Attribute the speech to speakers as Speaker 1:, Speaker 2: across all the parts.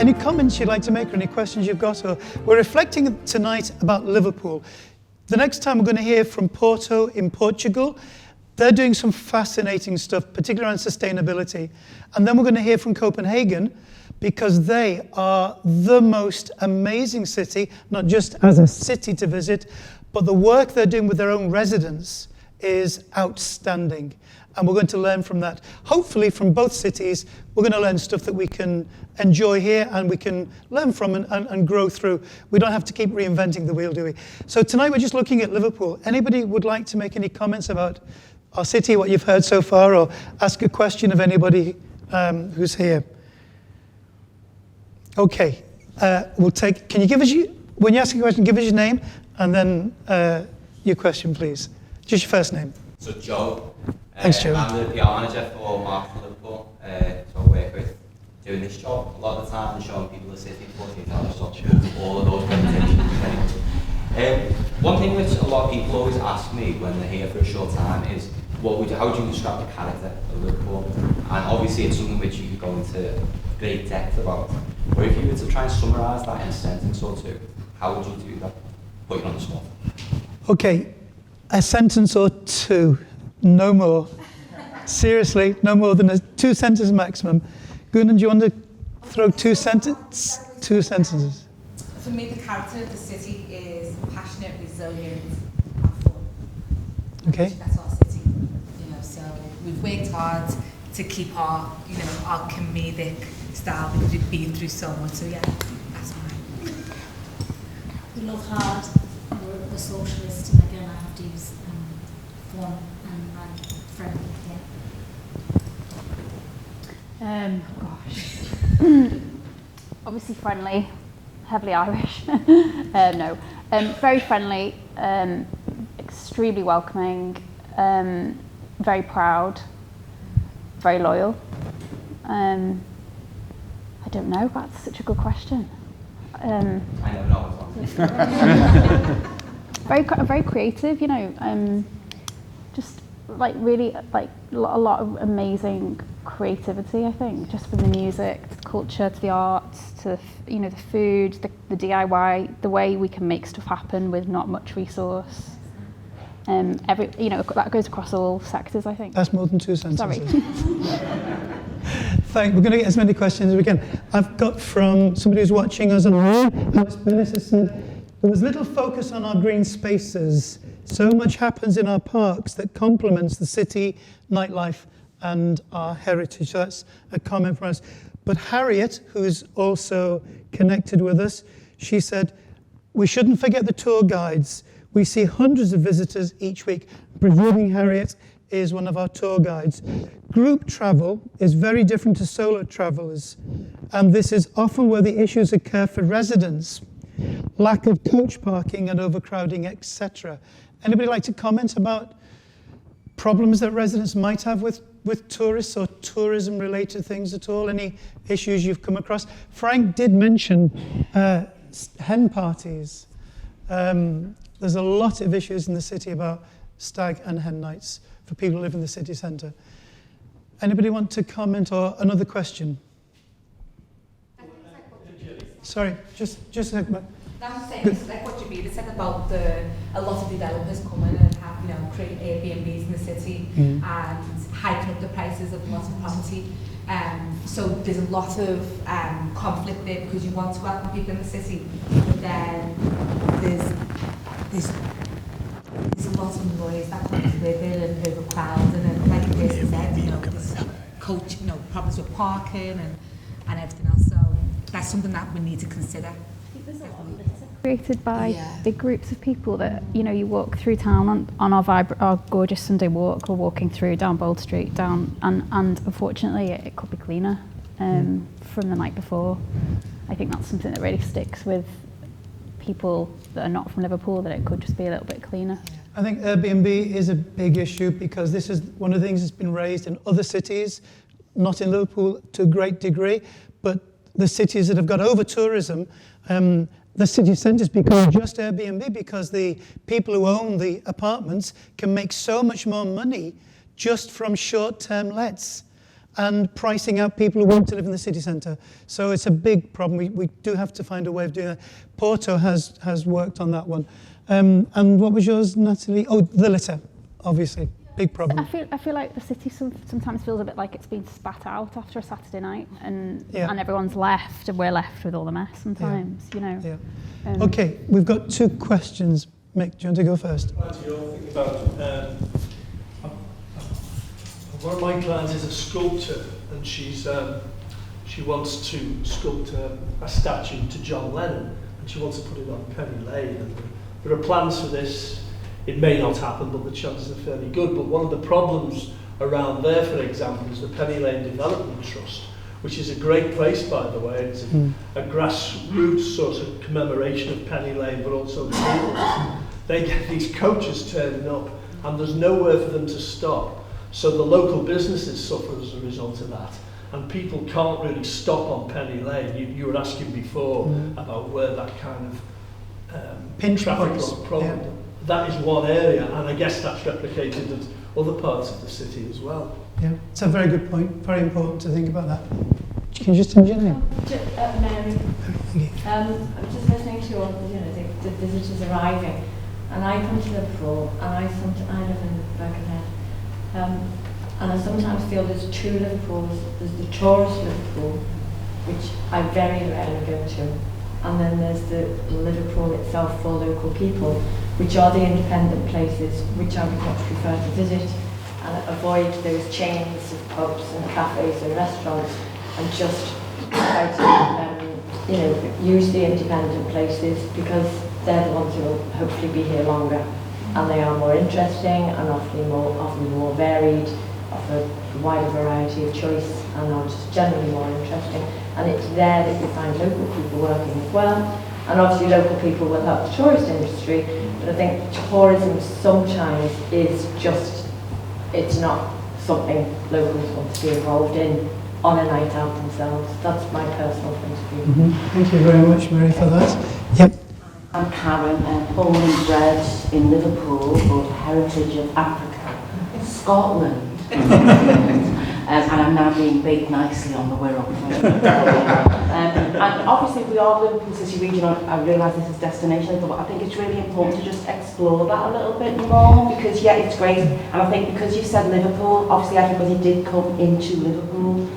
Speaker 1: Any comments you'd like to make or any questions you've got? Or we're reflecting tonight about Liverpool. The next time we're going to hear from Porto in Portugal. They're doing some fascinating stuff, particularly around sustainability. And then we're going to hear from Copenhagen, because they are the most amazing city, not just as a city to visit, but the work they're doing with their own residents is outstanding. And we're going to learn from that. Hopefully from both cities, we're going to learn stuff that we can enjoy here and we can learn from and grow through. We don't have to keep reinventing the wheel, do we? So tonight we're just looking at Liverpool. Anybody would like to make any comments about our city, what you've heard so far, or ask a question of anybody who's here? Okay, can you give us, when you ask a question, give us your name and then your question, please. Just your first name.
Speaker 2: So Joe.
Speaker 1: Thanks, Joe.
Speaker 2: I'm the PR manager for Marketing Liverpool, so I work with doing this job. A lot of the time I'm showing people the city, 14 hours, so all of those presentations. One thing which a lot of people always ask me when they're here for a short time is, how would you describe the character of Liverpool? And obviously it's something which you could go into great depth about. But if you were to try and summarise that in a sentence or two, how would you do that? Put you on the spot.
Speaker 1: Okay, a sentence or two, no more. Seriously, no more than 2 sentences maximum. Gunnar, do you want to throw two sentences?
Speaker 3: For me, the character of the city is passionate, resilient, and fun.
Speaker 1: Okay.
Speaker 3: That's our city. So we've worked hard to keep our, our comedic style because we've been through so much. So yeah, that's mine.
Speaker 4: We love hard. We're socialist, and again, I have to use fun and friendly.
Speaker 5: Obviously friendly, heavily Irish. Very friendly, extremely welcoming, very proud, very loyal. I don't know, that's such a good question.
Speaker 2: I never know.
Speaker 5: Very creative, just really a lot of amazing creativity, I think, just from the music to the culture to the arts to the food, the DIY, the way we can make stuff happen with not much resource. That goes across all sectors, I think.
Speaker 1: That's more than 2 sentences.
Speaker 5: Sorry.
Speaker 1: We're going to get as many questions as we can. I've got from somebody who's watching us online, Alice Billis has said, there was little focus on our green spaces. So much happens in our parks that complements the city, nightlife, and our heritage. So that's a comment from us. But Harriet, who's also connected with us, she said, we shouldn't forget the tour guides. We see hundreds of visitors each week. Presuming Harriet is one of our tour guides. Group travel is very different to solo travelers, and this is often where the issues occur for residents. Lack of coach parking and overcrowding, etc. Anybody like to comment about problems that residents might have with tourists or tourism-related things at all? Any issues you've come across? Frank did mention hen parties. There's a lot of issues in the city about stag and hen nights for people who live in the city centre. Anybody want to comment or another question? Sorry, just a second.
Speaker 3: I'm saying it's like what you said about a lot of developers come in and have, create Airbnbs in the city and hiking up the prices of lots of property. So there's a lot of conflict there because you want to welcome people in the city, but then there's a lot of noise that comes with it and overcrowding and like this said, there's coach, problems with parking and everything else. So that's something that we need to consider.
Speaker 5: I think there's a lot that's created by big groups of people that you walk through town on our gorgeous Sunday walk, or walking through down Bold Street and unfortunately it could be cleaner from the night before. I think that's something that really sticks with people that are not from Liverpool, that it could just be a little bit cleaner.
Speaker 1: I think Airbnb is a big issue because this is one of the things that's been raised in other cities, not in Liverpool to a great degree, but the cities that have got over tourism, the city centres become just Airbnb because the people who own the apartments can make so much more money just from short-term lets. and pricing out people who want to live in the city centre. So it's a big problem. We do have to find a way of doing that. Porto has worked on that one. And what was yours, Natalie? Oh, the litter, obviously. Big problem.
Speaker 5: I feel like the city sometimes feels a bit like it's been spat out after a Saturday night, and everyone's left, and we're left with all the mess sometimes, you know.
Speaker 1: Yeah. Okay, we've got 2 questions. Mick, do you want to go first?
Speaker 6: One of my clients is a sculptor, and she wants to sculpt a statue to John Lennon, and she wants to put it on Penny Lane. And there are plans for this. It may not happen, but the chances are fairly good. But one of the problems around there, for example, is the Penny Lane Development Trust, which is a great place, by the way. It's a grassroots sort of commemoration of Penny Lane, but also the Beatles. They get these coaches turning up, and there's nowhere for them to stop. So the local businesses suffer as a result of that. And people can't really stop on Penny Lane. You were asking before about where that kind of
Speaker 1: pinch
Speaker 6: traffic
Speaker 1: points.
Speaker 6: problem. Yeah. That is one area, and I guess that's replicated at other parts of the city as well.
Speaker 1: Yeah, it's a very good point. Very important to think about that. Can you just tell me your name?
Speaker 7: Mary. I'm just listening to all the visitors arriving, and I come to Liverpool, and I live in Birkenhead, and I sometimes feel there's 2 Liverpools. There's the tourist Liverpool, which I very rarely go to, and then there's the Liverpool itself for local people, which are the independent places which I would much prefer to visit and avoid those chains of pubs and cafes and restaurants, and just try to use the independent places, because they're the ones who will hopefully be here longer, and they are more interesting and often more varied, offer a wider variety of choice, and are just generally more interesting. And it's there that you find local people working as well. And obviously local people will help the tourist industry, but I think tourism sometimes is just, it's not something locals want to be involved in on a night out themselves. That's my personal point of view.
Speaker 1: Thank you very much, Mary, for that. Yep.
Speaker 8: I'm Karen, born and bred in Liverpool, but heritage of Africa, Scotland. And I'm now being baked nicely on the Wirral. And obviously we are Liverpool City Region, I realise this is destination, but I think it's really important to just explore that a little bit more, because it's great, and I think because you said Liverpool, obviously everybody did come into Liverpool,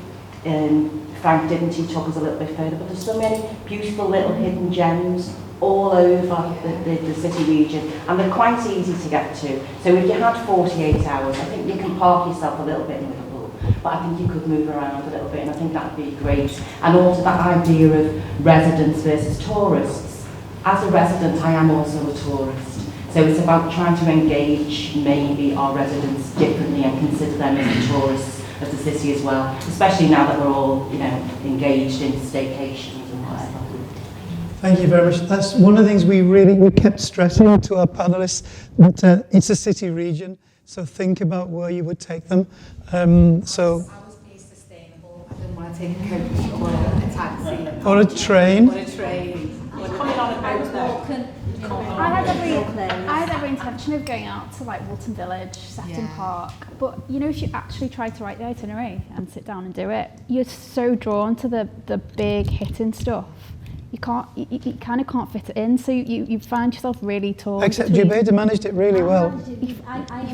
Speaker 8: Frank didn't, he took us a little bit further, but there's so many beautiful little hidden gems all over the city region, and they're quite easy to get to. So if you had 48 hours, I think you can park yourself a little bit in Liverpool, but I think you could move around a little bit, and I think that would be great. And also that idea of residents versus tourists. As a resident, I am also a tourist. So it's about trying to engage maybe our residents differently and consider them as the tourists of the city as well, especially now that we're all, engaged in staycations and whatever.
Speaker 1: Thank you very much. That's one of the things we kept stressing to our panelists, that it's a city region, so think about where you would take them.
Speaker 3: I was being sustainable. I didn't want to take a coach or a taxi.
Speaker 1: Or a train.
Speaker 3: Or a train. Or coming on a boat.
Speaker 5: I had every intention of going out to like Walton Village, Sefton Park, but if you actually try to write the itinerary and sit down and do it, you're so drawn to the big hitting stuff. You kind of can't fit it in, so you find yourself really torn.
Speaker 1: Except Jubeda managed it really well.
Speaker 5: You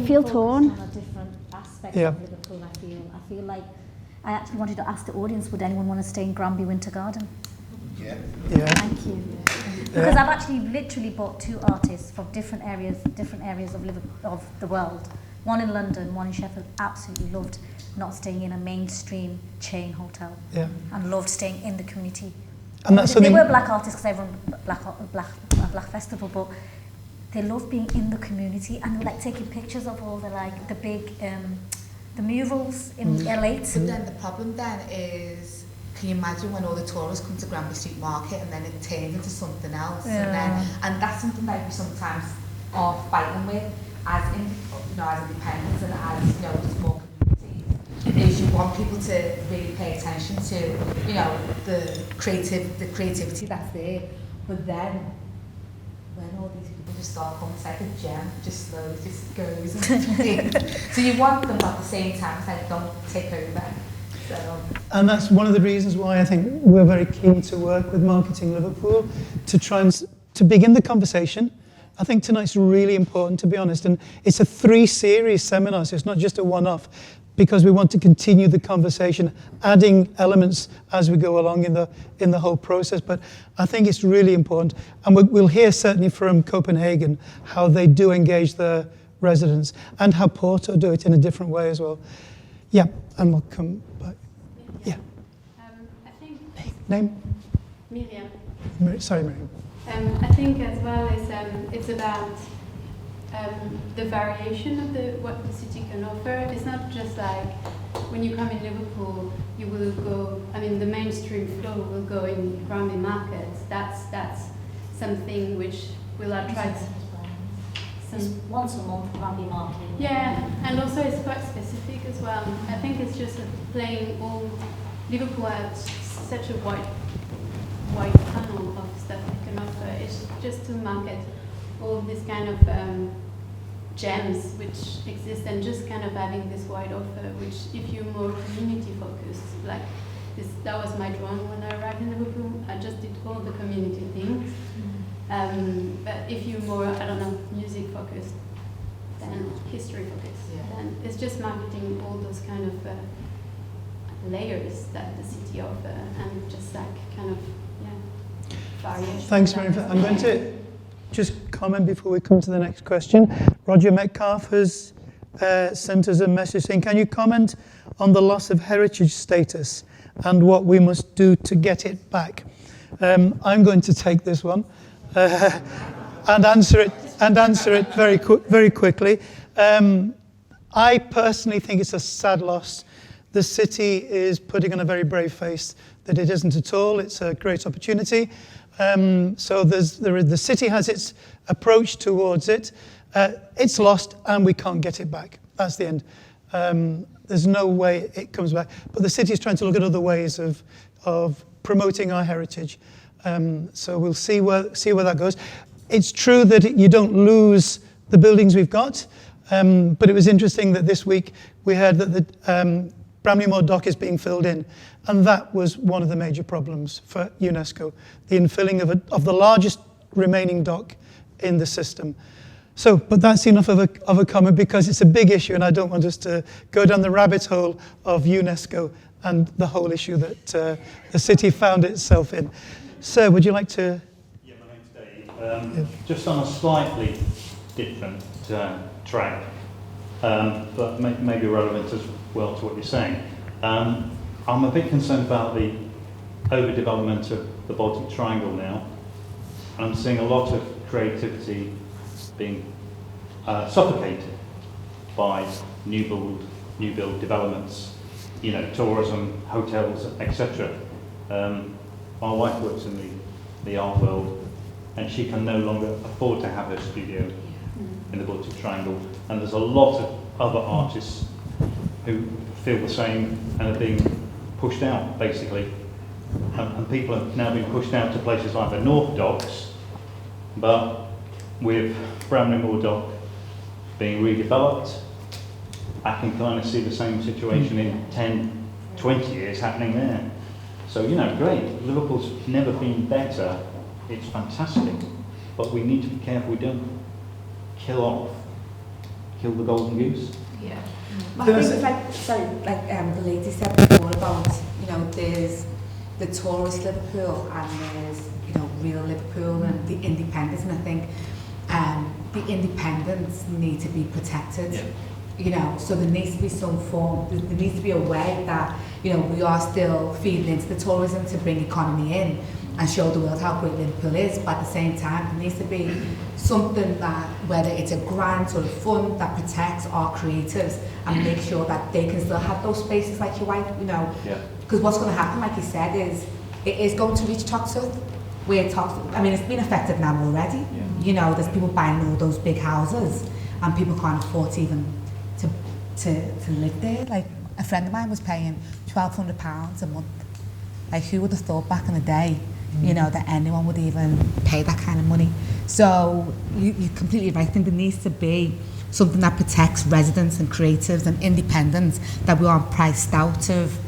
Speaker 5: feel torn.
Speaker 4: On a different aspect of Liverpool, I feel like I actually wanted to ask the audience, would anyone want to stay in Granby Winter Garden?
Speaker 1: Yeah.
Speaker 4: Thank you. Because I've actually literally bought 2 artists from different areas of the world. One in London, one in Sheffield. Absolutely loved not staying in a mainstream chain hotel.
Speaker 1: Yeah.
Speaker 4: And loved staying in the community.
Speaker 1: And that's
Speaker 4: they
Speaker 1: something.
Speaker 4: were black artists because they run black festival, but they love being in the community, and they like taking pictures of all the big the murals in LA.
Speaker 9: But then the problem then is, can you imagine when all the tourists come to Granby Street Market and then it turns into something else? And that's something that we sometimes are fighting with as independents and as small communities. Is you want people to really pay attention to the creativity that's there, but then when all these people just start coming, it's like a gem, just slowly just goes and so you want them at the same time, so don't take over.
Speaker 1: And that's one of the reasons why I think we're very keen to work with Marketing Liverpool to try and to begin the conversation. I think tonight's really important, to be honest, and it's a 3-series seminar, so it's not just a one-off, because we want to continue the conversation, adding elements as we go along in the whole process. But I think it's really important, and we'll hear certainly from Copenhagen how they do engage their residents and how Porto do it in a different way as well. Yeah, and we'll come back. Yeah.
Speaker 10: I think
Speaker 1: Name?
Speaker 10: Miriam.
Speaker 1: Sorry, Miriam.
Speaker 10: I think as well it's about the variation of what the city can offer. It's not just like when you come in Liverpool, you will go. I mean, the mainstream flow will go in Grammy markets. That's something which will attract.
Speaker 4: It's once a month Grammy market.
Speaker 10: Yeah, and also it's quite specific as well. I think it's just playing all. Liverpool has such a wide panel of stuff they can offer. It's just to market all this kind of gems which exist, and just kind of having this wide offer, which if you're more community focused, like this, that was my drawing when I arrived in Liverpool. I just did all the community things. But if you're more, I don't know, music focused, then history focused, then it's just marketing all those kind of layers that the city offer, and just like kind of, variation.
Speaker 1: Thanks very much. I'm going to just comment before we come to the next question. Roger Metcalf has sent us a message saying, can you comment on the loss of heritage status and what we must do to get it back? I'm going to take this one and answer it very quickly. I personally think it's a sad loss. The city is putting on a very brave face that it isn't at all. It's a great opportunity. So the city has its approach towards it. It's lost and we can't get it back. That's the end. There's no way it comes back. But the city is trying to look at other ways of promoting our heritage. So we'll see where that goes. It's true that you don't lose the buildings we've got, but it was interesting that this week we heard that the Bramley Moor dock is being filled in, and that was one of the major problems for UNESCO, the infilling of the largest remaining dock in the system. So, but that's enough of a comment, because it's a big issue, and I don't want us to go down the rabbit hole of UNESCO and the whole issue that the city found itself in. Sir, would you like to?
Speaker 11: Yeah, my name's Dave. Just on a slightly different track, but maybe relevant as well to what you're saying. I'm a bit concerned about the overdevelopment of the Baltic Triangle now. I'm seeing a lot of creativity being suffocated by new build developments, tourism, hotels, etc. My wife works in the art world, and she can no longer afford to have her studio in the Baltic Triangle. And there's a lot of other artists who feel the same and are being pushed out, basically. And people have now been pushed out to places like the North Docks, but with Bramley Moor Dock being redeveloped, I can kind of see the same situation in 10, 20 years happening there. So, great, Liverpool's never been better, it's fantastic, but we need to be careful we don't kill the golden goose.
Speaker 9: Yeah. I think it's like the lady said before about, there's the tourist Liverpool and there's, real Liverpool and the independents, and I think the independents need to be protected. Yeah. So there needs to be some form, there needs to be a way that, we are still feeding into the tourism to bring economy in and show the world how great Liverpool is, but at the same time there needs to be something that, whether it's a grant or a fund that protects our creatives and make sure that they can still have those spaces like your wife, because what's going to happen, like you said, is it is going to reach toxic, where toxic, it's been affected now already. Yeah. There's people buying all those big houses and people can't afford even to live there. Like, a friend of mine was paying £1,200 a month. Like, who would have thought back in the day, that anyone would even pay that kind of money? So you're completely right. I think there needs to be something that protects residents and creatives and independents, that we aren't priced out of,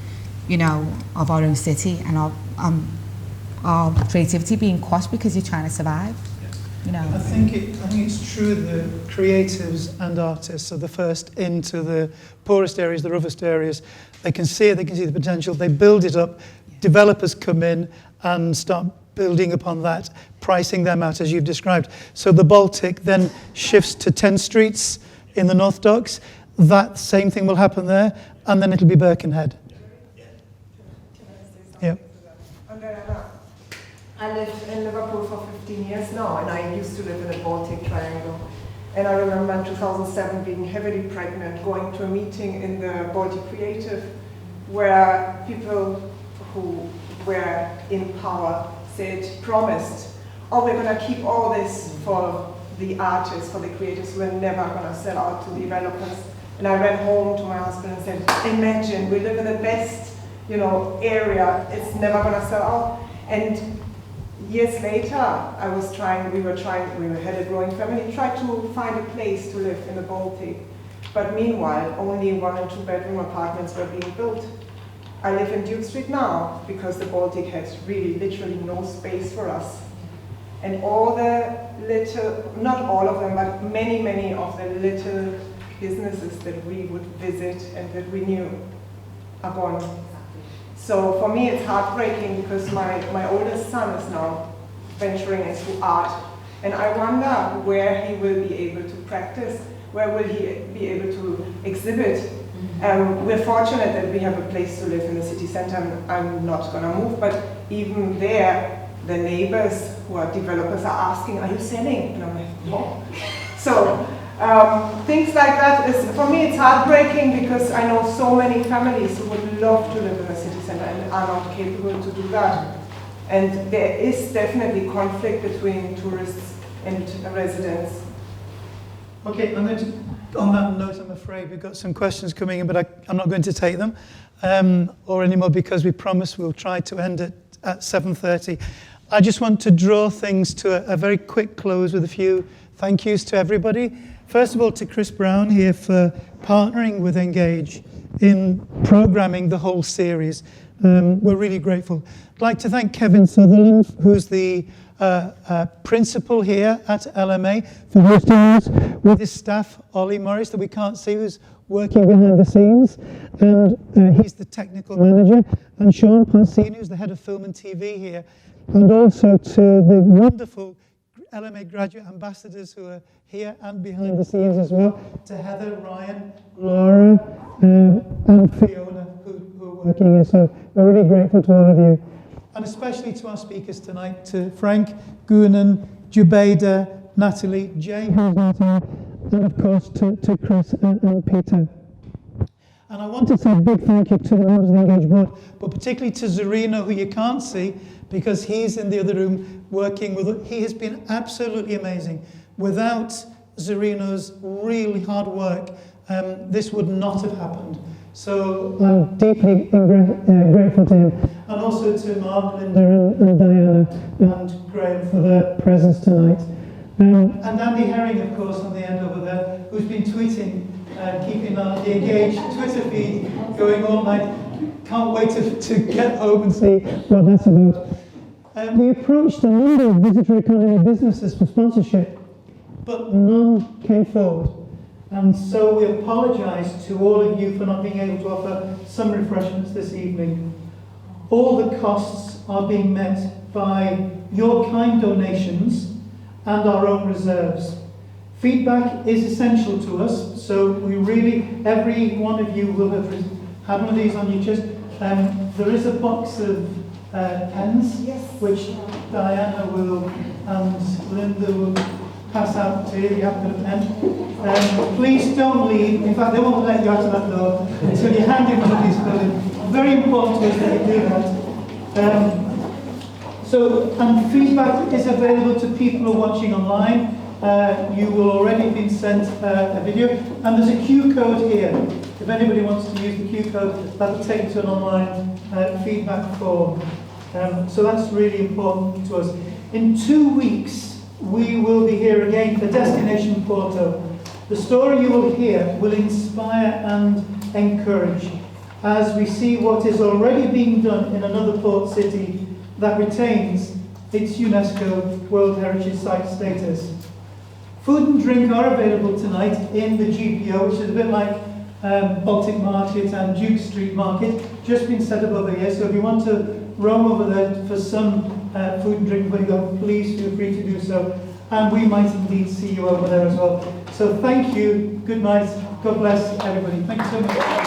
Speaker 9: you know, of our own city and our creativity being quashed because you're trying to survive. You know.
Speaker 1: I think it's true that creatives and artists are the first into the poorest areas, the roughest areas. They can see it, they can see the potential, they build it up. Developers come in and start building upon that, pricing them out as you've described. So the Baltic then shifts to 10 streets in the North Docks. That same thing will happen there, and then it'll be Birkenhead. Yeah.
Speaker 12: I lived in Liverpool for 15 years now, and I used to live in the Baltic Triangle. And I remember in 2007 being heavily pregnant, going to a meeting in the Baltic Creative, where people who were in power promised, oh, we're going to keep all this for the artists, for the creatives, we're never going to sell out to developers. And I ran home to my husband and said, imagine, we live in the best, you know, area, it's never going to sell out. And years later, we had a growing family, tried to find a place to live in the Baltic. But meanwhile, only 1 and 2 bedroom apartments were being built. I live in Duke Street now because the Baltic has really literally no space for us. And all the little, not all of them, but many, many of the little businesses that we would visit and that we knew are gone. So for me it's heartbreaking because my oldest son is now venturing into art. And I wonder where he will be able to practice, where will he be able to exhibit. We're fortunate that we have a place to live in the city center. I'm not going to move, but even there, the neighbors who are developers are asking, are you selling? And I'm like, no. So things like that is, for me, it's heartbreaking because I know so many families who would love to live in the city center and are not capable to do that. And there is definitely conflict between tourists and residents.
Speaker 1: Okay, I'm going to, on that note, I'm afraid we've got some questions coming in, but I'm not going to take them or anymore because we promised we'll try to end it at 7:30. I just want to draw things to a very quick close with a few thank yous to everybody. First of all, to Chris Brown here for partnering with Engage in programming the whole series. We're really grateful. I'd like to thank Kevin Sutherland, who's the principal here at LMA, for hosting us, with his staff, Ollie Morris, that we can't see, who's working behind the scenes, and he's the technical manager, and Sean Pansini, who's the head of film and TV here, and also to the wonderful LMA graduate ambassadors who are here and behind the scenes as well, to Heather, Ryan, Laura, and Fiona, who are working here. So we're really grateful to all of you. And especially to our speakers tonight, to Frank, Goonan, Jubaida, Natalie, Jay, who's not here, and of course to Chris and Peter. And I want to say a big thank you to the members of the Engage board, but particularly to Zarino, who you can't see, because he's in the other room working with, he has been absolutely amazing. Without Zarino's really hard work, this would not have happened. So I'm deeply grateful to him. And also to Mark, Linda and Diana and Graham for their presence tonight. And Andy Herring, of course, on the end over there, who's been tweeting, keeping the Engage Twitter feed going all night. Can't wait to get home and see what that's about. We approached a number of visitor economy businesses for sponsorship, but none came forward. And so we apologise to all of you for not being able to offer some refreshments this evening. All the costs are being met by your kind donations and our own reserves. Feedback is essential to us, so we really, every one of you will have had one of these on your chest. There is a box of pens, yes, which Diana will and Linda will pass out to you if you haven't got a pen. Please don't leave. In fact, they won't let you out of that door until you hand in one of these buildings. Very important to us that you do that. And feedback is available to people who are watching online. You will already been sent a video, and there's a Q code here. If anybody wants to use the Q code, that'll take you to an online feedback form. So that's really important to us. In 2 weeks, we will be here again for Destination Porto. The story you will hear will inspire and encourage. as we see what is already being done in another port city that retains its UNESCO World Heritage Site status. Food and drink are available tonight in the GPO, which is a bit like Baltic Market and Duke Street Market, just been set up over here. So if you want to roam over there for some food and drink when you go, please feel free to do so. And we might indeed see you over there as well. So thank you, good night, God bless everybody. Thank you so much.